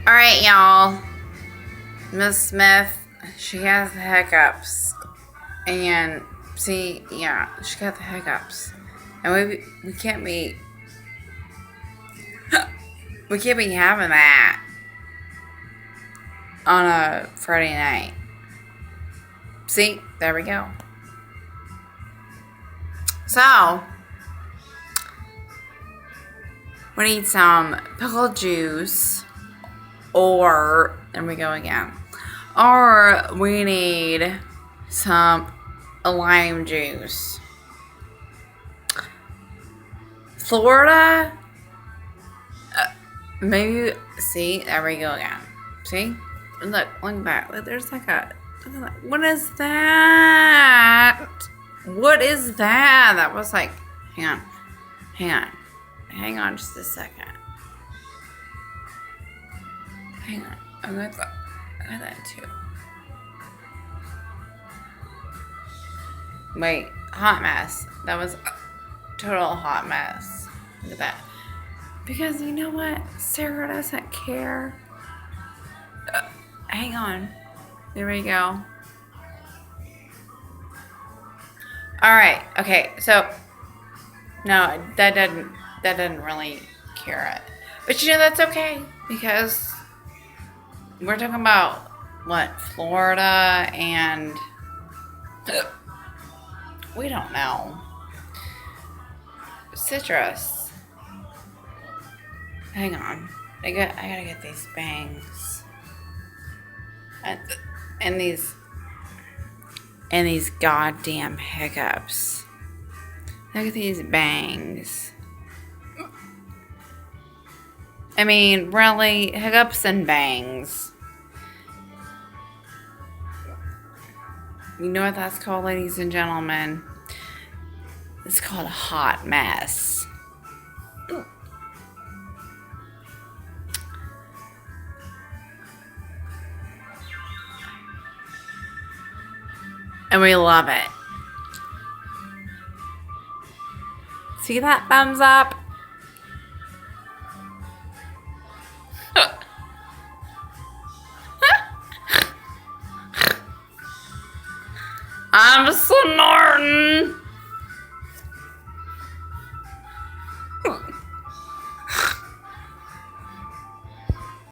Alright, y'all. Miss Smith, she has the hiccups. And, see, yeah, she got the hiccups. And we can't be... we can't be having that on a Friday night. See? There we go. So, we need some pickle juice. Or, there we go again. Or we need some lime juice. Florida, maybe, see, there we go again. See? Look at that. Look, there's like a, look at that. What is that? What is that? That was like, hang on just a second. Hang on, I got that too. Wait, hot mess. That was a total hot mess. Look at that. Because you know what? Sarah doesn't care. Hang on. There we go. Alright, okay, so no, that didn't really care it. But you know that's okay because we're talking about what, Florida and we don't know. Citrus. Hang on. I gotta get these bangs. And these goddamn hiccups. Look at these bangs. I mean, really, hiccups and bangs. You know what that's called, ladies and gentlemen? It's called a hot mess. And we love it. See that thumbs up? I'm snorting.